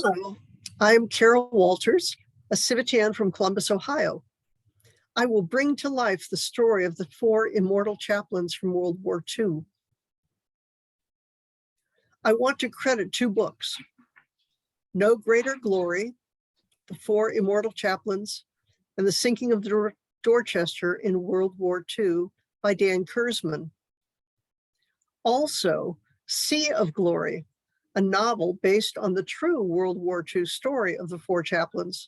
Hello, I'm Carol Wolters, a Civitan from Columbus, Ohio. I will bring to life the story of the four immortal chaplains from World War II. I want to credit two books, No Greater Glory, The Four Immortal Chaplains, and The Sinking of the Dorchester in World War II by Dan Kurzman. Also, Sea of Glory, a novel based on the true World War II story of the four chaplains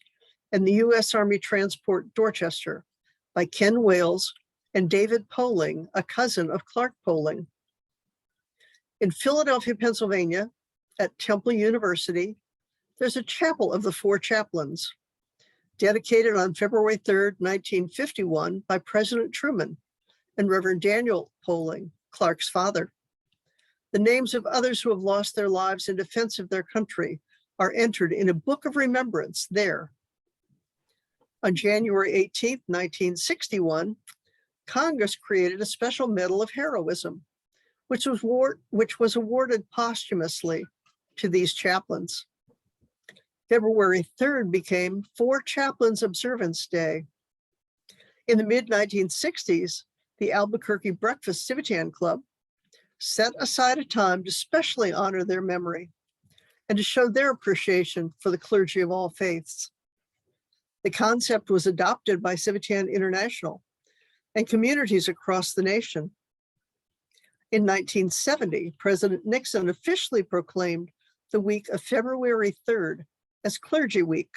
and the U.S. Army transport Dorchester by Ken Wales and David Poling, a cousin of Clark Poling. In Philadelphia, Pennsylvania, at Temple University, there's a chapel of the four chaplains, dedicated on February 3rd, 1951 by President Truman and Reverend Daniel Poling, Clark's father. The names of others who have lost their lives in defense of their country are entered in a book of remembrance there. On January 18, 1961, Congress created a special Medal of Heroism, which was awarded posthumously to these chaplains. February 3rd became Four Chaplains Observance Day. In the mid-1960s, the Albuquerque Breakfast Civitan Club set aside a time to specially honor their memory and to show their appreciation for the clergy of all faiths. The concept was adopted by Civitan International and communities across the nation. In 1970, President Nixon officially proclaimed the week of February 3rd as Clergy Week.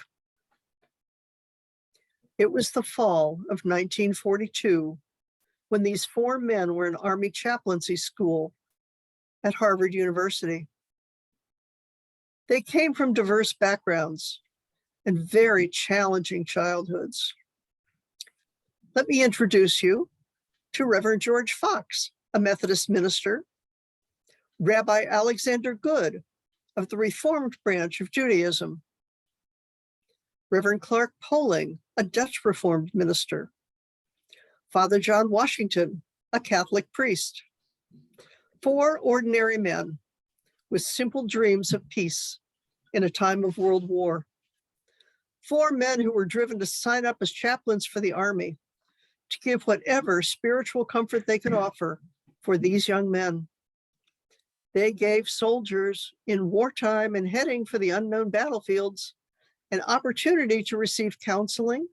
It was the fall of 1942 when these four men were in Army chaplaincy school at Harvard University. They came from diverse backgrounds and very challenging childhoods. Let me introduce you to Reverend George Fox, a Methodist minister, Rabbi Alexander Good of the Reformed branch of Judaism, Reverend Clark Poling, a Dutch Reformed minister, Father John Washington, a Catholic priest. Four ordinary men with simple dreams of peace in a time of world war. Four men who were driven to sign up as chaplains for the Army to give whatever spiritual comfort they could offer for these young men. They gave soldiers in wartime and heading for the unknown battlefields an opportunity to receive counseling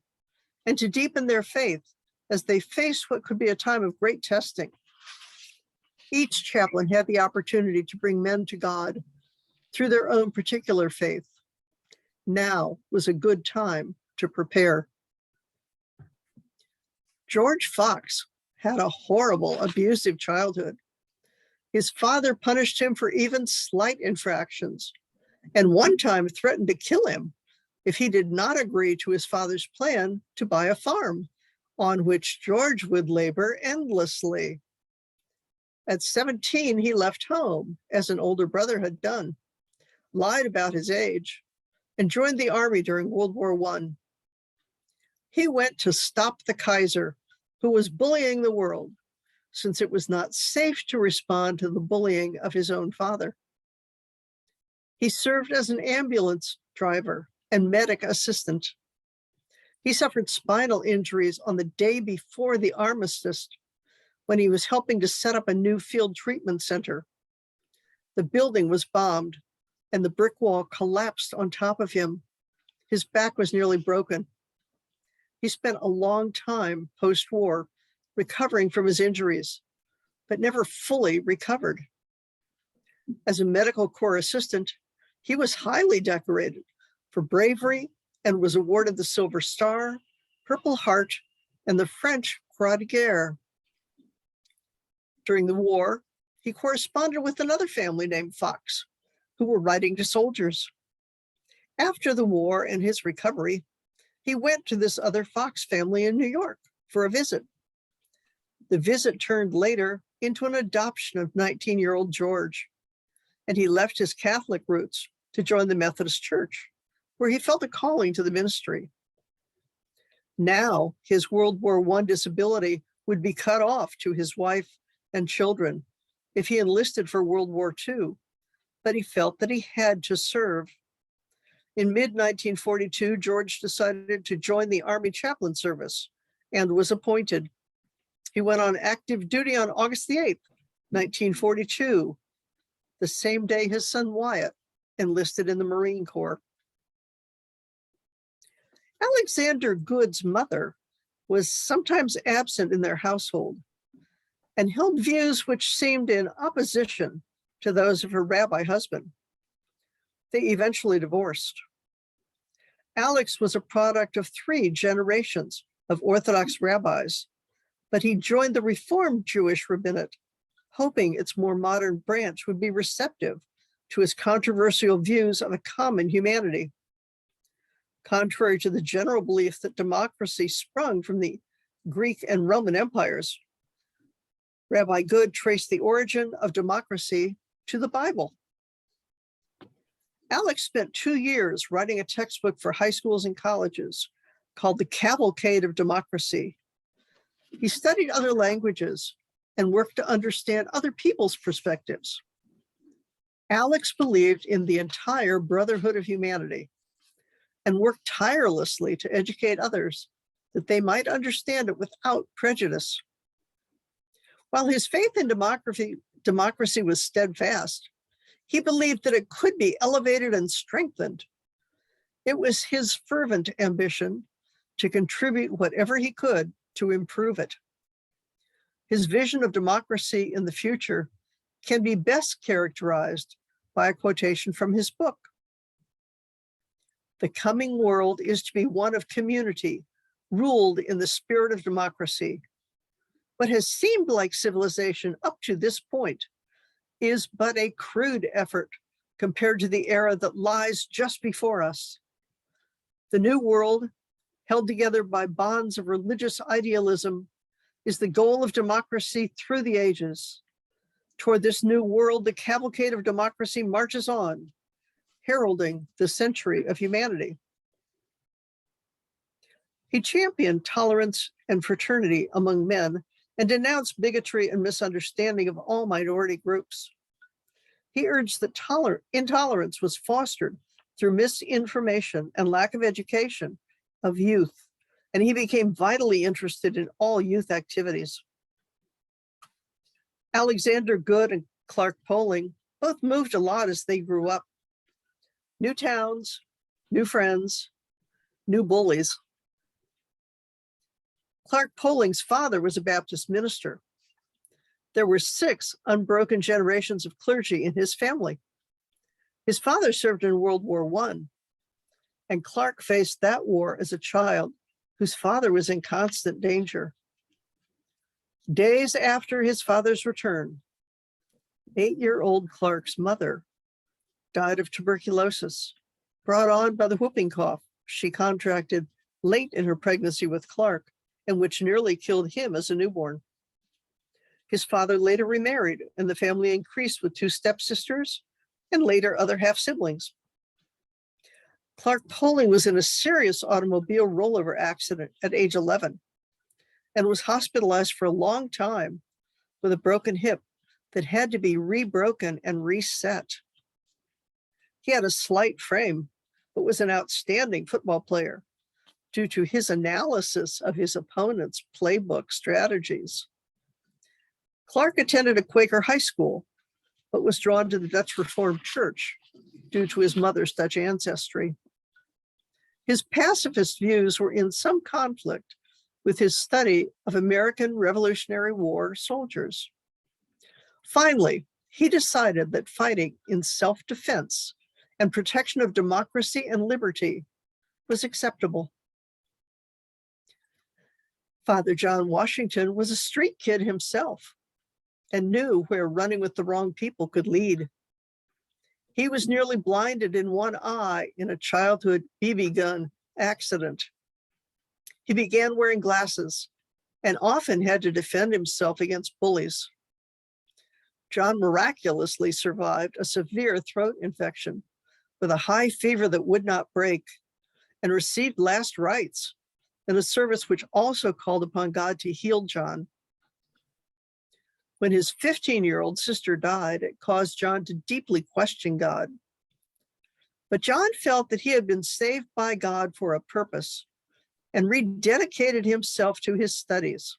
and to deepen their faith as they faced what could be a time of great testing. Each chaplain had the opportunity to bring men to God through their own particular faith. Now was a good time to prepare. George Fox had a horrible, abusive childhood. His father punished him for even slight infractions, and one time threatened to kill him if he did not agree to his father's plan to buy a farm on which George would labor endlessly. At 17, he left home, as an older brother had done, lied about his age, and joined the Army during World War I. He went to stop the Kaiser, who was bullying the world, since it was not safe to respond to the bullying of his own father. He served as an ambulance driver and medic assistant. He suffered spinal injuries on the day before the armistice when he was helping to set up a new field treatment center. The building was bombed and the brick wall collapsed on top of him. His back was nearly broken. He spent a long time post-war recovering from his injuries, but never fully recovered. As a medical corps assistant, he was highly decorated for bravery and was awarded the Silver Star, Purple Heart, and the French Croix de Guerre. During the war, he corresponded with another family named Fox, who were writing to soldiers. After the war and his recovery, he went to this other Fox family in New York for a visit. The visit turned later into an adoption of 19-year-old George, and he left his Catholic roots to join the Methodist Church, where he felt a calling to the ministry. Now, his World War I disability would be cut off to his wife and children if he enlisted for World War II, but he felt that he had to serve. In mid-1942, George decided to join the Army chaplain service and was appointed. He went on active duty on August the 8th, 1942, the same day his son Wyatt enlisted in the Marine Corps. Alexander Good's mother was sometimes absent in their household and held views which seemed in opposition to those of her rabbi husband. They eventually divorced. Alex was a product of 3 generations of Orthodox rabbis, but he joined the Reformed Jewish rabbinate, hoping its more modern branch would be receptive to his controversial views of a common humanity. Contrary to the general belief that democracy sprung from the Greek and Roman empires, Rabbi Good traced the origin of democracy to the Bible. Alex spent 2 years writing a textbook for high schools and colleges called The Cavalcade of Democracy. He studied other languages and worked to understand other people's perspectives. Alex believed in the entire brotherhood of humanity and worked tirelessly to educate others that they might understand it without prejudice. While his faith in democracy was steadfast, he believed that it could be elevated and strengthened. It was his fervent ambition to contribute whatever he could to improve it. His vision of democracy in the future can be best characterized by a quotation from his book. "The coming world is to be one of community, ruled in the spirit of democracy. What has seemed like civilization up to this point is but a crude effort compared to the era that lies just before us. The new world, held together by bonds of religious idealism, is the goal of democracy through the ages. Toward this new world, the cavalcade of democracy marches on, heralding the century of humanity." He championed tolerance and fraternity among men and denounced bigotry and misunderstanding of all minority groups. He urged that intolerance was fostered through misinformation and lack of education of youth, and he became vitally interested in all youth activities. Alexander Good and Clark Poling both moved a lot as they grew up. New towns, new friends, new bullies. Clark Poling's father was a Baptist minister. There were 6 unbroken generations of clergy in his family. His father served in World War I, and Clark faced that war as a child whose father was in constant danger. Days after his father's return, 8-year-old Clark's mother died of tuberculosis, brought on by the whooping cough she contracted late in her pregnancy with Clark, and which nearly killed him as a newborn. His father later remarried, and the family increased with 2 stepsisters and later other half-siblings. Clark Poling was in a serious automobile rollover accident at age 11 and was hospitalized for a long time with a broken hip that had to be rebroken and reset. He had a slight frame, but was an outstanding football player due to his analysis of his opponent's playbook strategies. Clark attended a Quaker high school, but was drawn to the Dutch Reformed Church due to his mother's Dutch ancestry. His pacifist views were in some conflict with his study of American Revolutionary War soldiers. Finally, he decided that fighting in self-defense and protection of democracy and liberty was acceptable. Father John Washington was a street kid himself and knew where running with the wrong people could lead. He was nearly blinded in one eye in a childhood BB gun accident. He began wearing glasses and often had to defend himself against bullies. John miraculously survived a severe throat infection with a high fever that would not break and received last rites in a service which also called upon God to heal John. When his 15-year-old sister died, it caused John to deeply question God. But John felt that he had been saved by God for a purpose and rededicated himself to his studies.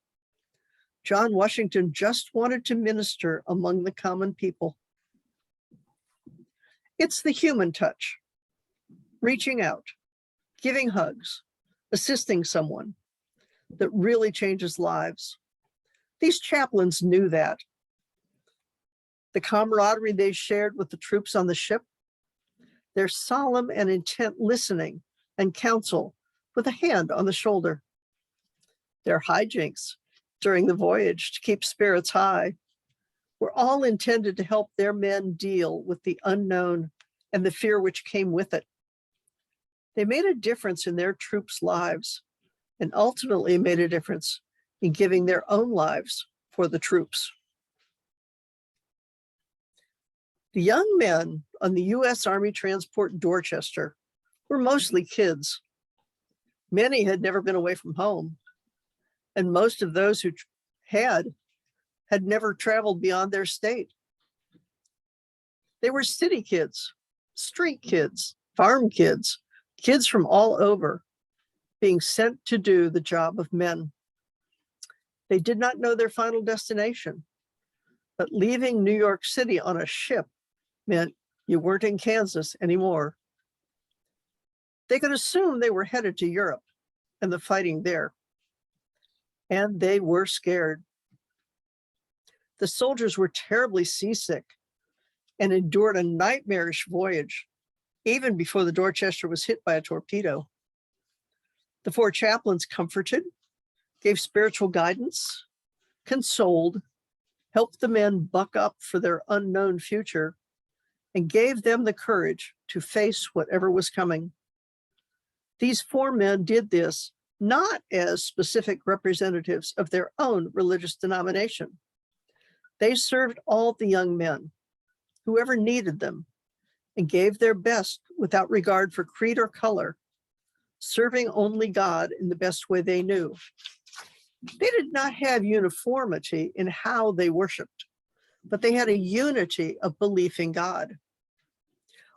John Washington just wanted to minister among the common people. It's the human touch, reaching out, giving hugs, assisting someone, that really changes lives. These chaplains knew that. The camaraderie they shared with the troops on the ship, their solemn and intent listening and counsel with a hand on the shoulder, their hijinks during the voyage to keep spirits high, were all intended to help their men deal with the unknown and the fear which came with it. They made a difference in their troops' lives and ultimately made a difference in giving their own lives for the troops. The young men on the U.S. Army transport Dorchester were mostly kids. Many had never been away from home, and most of those who had never traveled beyond their state. They were city kids, street kids, farm kids, kids from all over, being sent to do the job of men. They did not know their final destination, but leaving New York City on a ship meant you weren't in Kansas anymore. They could assume they were headed to Europe and the fighting there, and they were scared. The soldiers were terribly seasick and endured a nightmarish voyage, even before the Dorchester was hit by a torpedo. The four chaplains comforted, gave spiritual guidance, consoled, helped the men buck up for their unknown future, and gave them the courage to face whatever was coming. These four men did this not as specific representatives of their own religious denomination. They served all the young men, whoever needed them, and gave their best without regard for creed or color, serving only God in the best way they knew. They did not have uniformity in how they worshiped, but they had a unity of belief in God.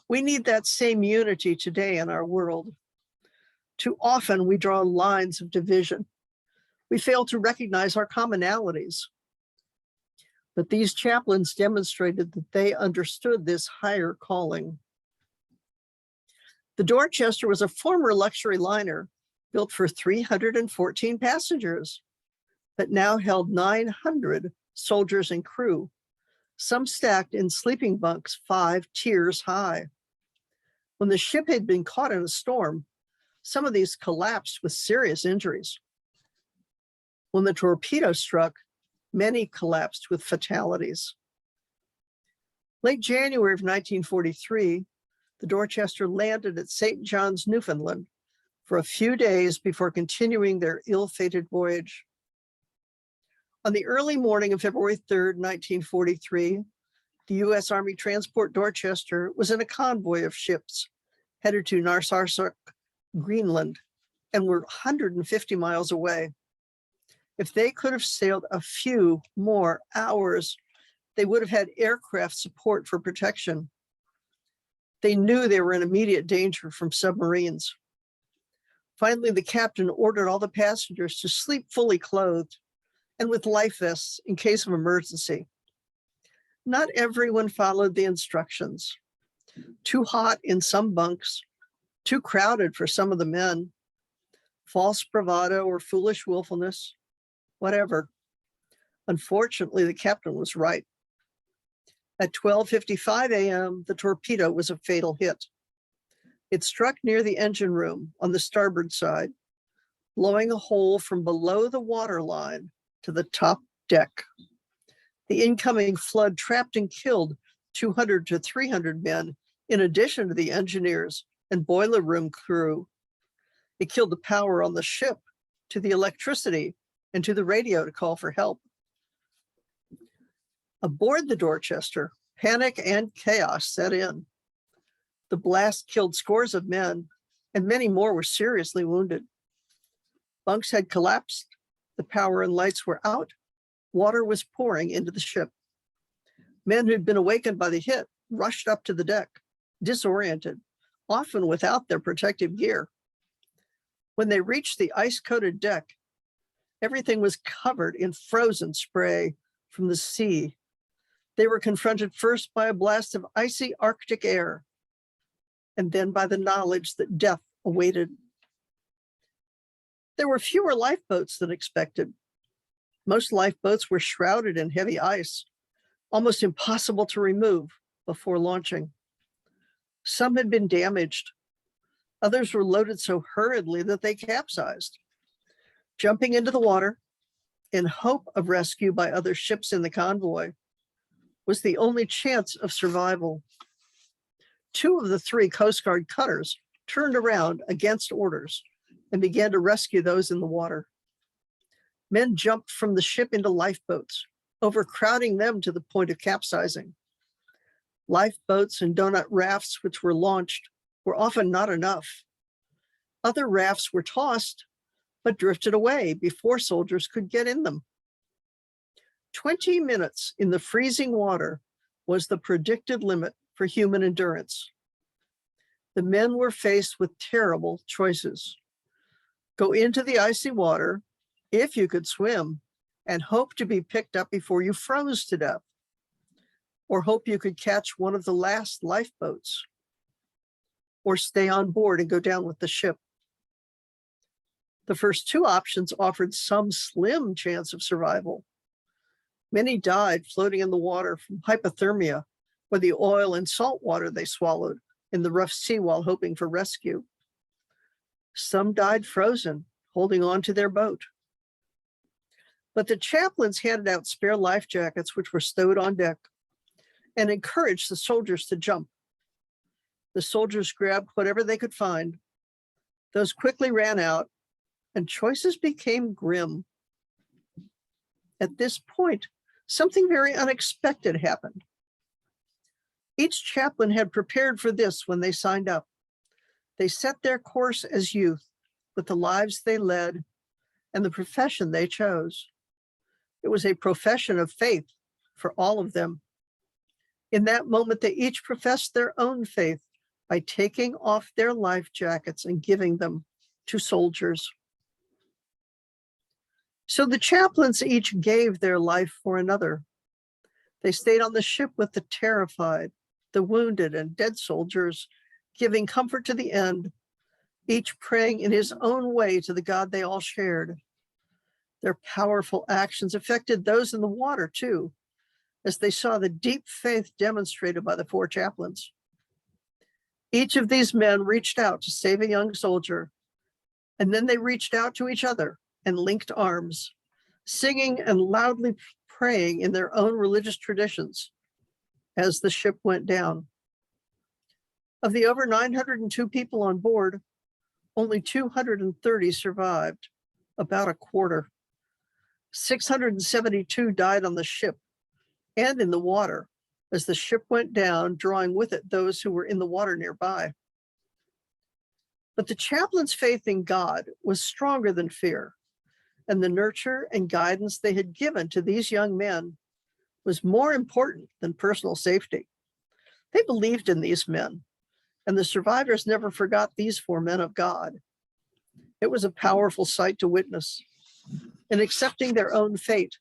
We need that same unity today in our world. Too often we draw lines of division. We fail to recognize our commonalities. But these chaplains demonstrated that they understood this higher calling. The Dorchester was a former luxury liner built for 314 passengers, but now held 900 soldiers and crew, some stacked in sleeping bunks 5 tiers high. When the ship had been caught in a storm, some of these collapsed with serious injuries. When the torpedo struck, many collapsed with fatalities. Late January of 1943, the Dorchester landed at St. John's, Newfoundland, for a few days before continuing their ill-fated voyage. On the early morning of February 3rd, 1943, the U.S. Army transport Dorchester was in a convoy of ships headed to Narsarsuaq, Greenland, and were 150 miles away. If they could have sailed a few more hours, they would have had aircraft support for protection. They knew they were in immediate danger from submarines. Finally, the captain ordered all the passengers to sleep fully clothed and with life vests in case of emergency. Not everyone followed the instructions. Too hot in some bunks, too crowded for some of the men, false bravado or foolish willfulness, whatever. Unfortunately, the captain was right. At 12:55 a.m., the torpedo was a fatal hit. It struck near the engine room on the starboard side, blowing a hole from below the waterline to the top deck. The incoming flood trapped and killed 200 to 300 men, in addition to the engineers and boiler room crew. It killed the power on the ship to the electricity and to the radio to call for help. Aboard the Dorchester, panic and chaos set in. The blast killed scores of men, and many more were seriously wounded. Bunks had collapsed, the power and lights were out, water was pouring into the ship. Men who'd been awakened by the hit rushed up to the deck, disoriented, often without their protective gear. When they reached the ice-coated deck, everything was covered in frozen spray from the sea. They were confronted first by a blast of icy Arctic air, and then by the knowledge that death awaited. There were fewer lifeboats than expected. Most lifeboats were shrouded in heavy ice, almost impossible to remove before launching. Some had been damaged. Others were loaded so hurriedly that they capsized. Jumping into the water in hope of rescue by other ships in the convoy was the only chance of survival. 2 of the 3 Coast Guard cutters turned around against orders and began to rescue those in the water. Men jumped from the ship into lifeboats, overcrowding them to the point of capsizing. Lifeboats and donut rafts which were launched were often not enough. Other rafts were tossed, but drifted away before soldiers could get in them. 20 minutes in the freezing water was the predicted limit for human endurance. The men were faced with terrible choices. Go into the icy water, if you could swim, and hope to be picked up before you froze to death, or hope you could catch one of the last lifeboats, or stay on board and go down with the ship. The first 2 options offered some slim chance of survival. Many died floating in the water from hypothermia or the oil and salt water they swallowed in the rough sea while hoping for rescue. Some died frozen, holding on to their boat. But the chaplains handed out spare life jackets, which were stowed on deck, and encouraged the soldiers to jump. The soldiers grabbed whatever they could find. Those quickly ran out, and choices became grim. At this point, something very unexpected happened. Each chaplain had prepared for this when they signed up. They set their course as youth with the lives they led and the profession they chose. It was a profession of faith for all of them. In that moment, they each professed their own faith by taking off their life jackets and giving them to soldiers. So the chaplains each gave their life for another. They stayed on the ship with the terrified, the wounded, and dead soldiers, giving comfort to the end, each praying in his own way to the God they all shared. Their powerful actions affected those in the water too, as they saw the deep faith demonstrated by the 4 chaplains. Each of these men reached out to save a young soldier, and then they reached out to each other and linked arms, singing and loudly praying in their own religious traditions as the ship went down. Of the over 902 people on board, only 230 survived, about a quarter. 672 died on the ship and in the water as the ship went down, drawing with it those who were in the water nearby. But the chaplain's faith in God was stronger than fear, and the nurture and guidance they had given to these young men was more important than personal safety. They believed in these men, and the survivors never forgot these 4 men of God. It was a powerful sight to witness. In accepting their own fate,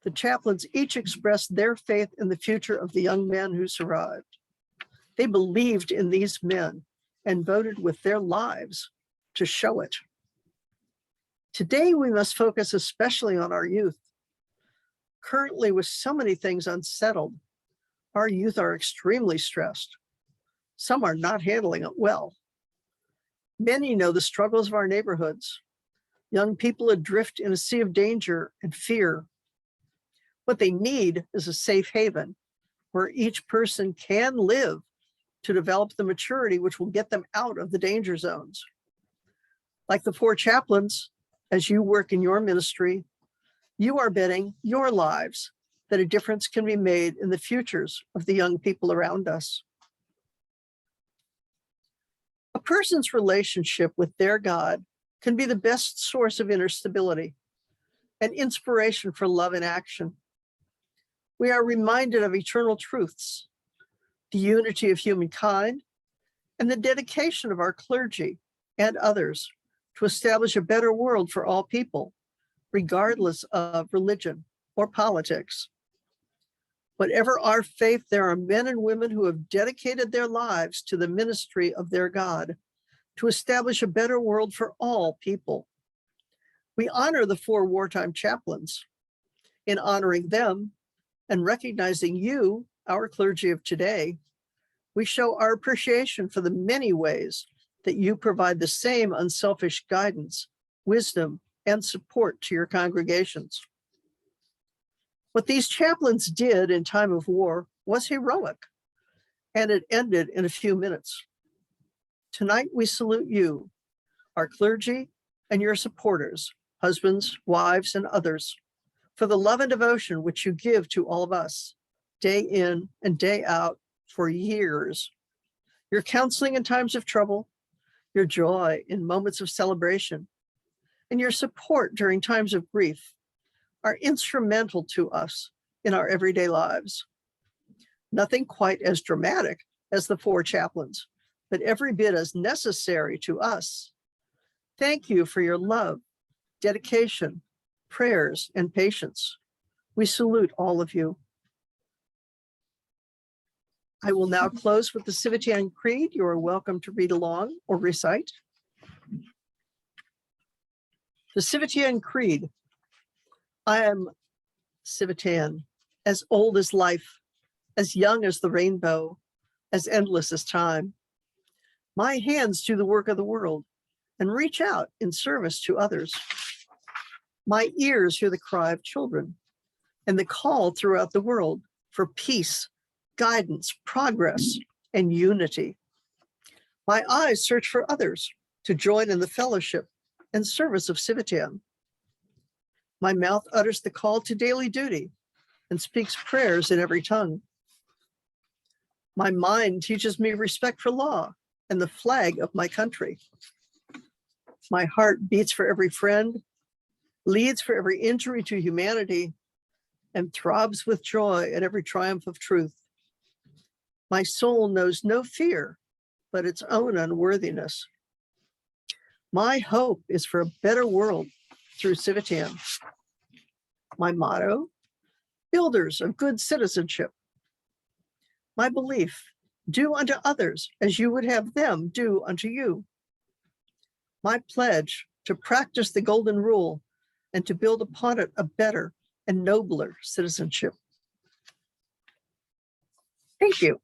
the chaplains each expressed their faith in the future of the young men who survived. They believed in these men and voted with their lives to show it. Today, we must focus especially on our youth. Currently, with so many things unsettled, our youth are extremely stressed. Some are not handling it well. Many know the struggles of our neighborhoods. Young people adrift in a sea of danger and fear. What they need is a safe haven where each person can live to develop the maturity which will get them out of the danger zones. Like the 4 chaplains, as you work in your ministry, you are betting your lives that a difference can be made in the futures of the young people around us. A person's relationship with their God can be the best source of inner stability and inspiration for love in action. We are reminded of eternal truths, the unity of humankind, and the dedication of our clergy and others to establish a better world for all people, regardless of religion or politics. Whatever our faith, there are men and women who have dedicated their lives to the ministry of their God to establish a better world for all people. We honor the 4 wartime chaplains. In honoring them and recognizing you, our clergy of today, we show our appreciation for the many ways that you provide the same unselfish guidance, wisdom, and support to your congregations. What these chaplains did in time of war was heroic, and it ended in a few minutes. Tonight, we salute you, our clergy, and your supporters, husbands, wives, and others, for the love and devotion which you give to all of us, day in and day out for years. Your counseling in times of trouble, your joy in moments of celebration, and your support during times of grief are instrumental to us in our everyday lives. Nothing quite as dramatic as the 4 chaplains, but every bit as necessary to us. Thank you for your love, dedication, prayers, and patience. We salute all of you. I will now close with the Civitan Creed. You are welcome to read along or recite. The Civitan Creed. I am Civitan, as old as life, as young as the rainbow, as endless as time. My hands do the work of the world and reach out in service to others. My ears hear the cry of children and the call throughout the world for peace, guidance, progress, and unity. My eyes search for others to join in the fellowship and service of Civitan. My mouth utters the call to daily duty and speaks prayers in every tongue. My mind teaches me respect for law and the flag of my country. My heart beats for every friend, leads for every injury to humanity, and throbs with joy at every triumph of truth. My soul knows no fear but its own unworthiness. My hope is for a better world through Civitan. My motto, builders of good citizenship. My belief, do unto others as you would have them do unto you. My pledge, to practice the golden rule and to build upon it a better and nobler citizenship. Thank you.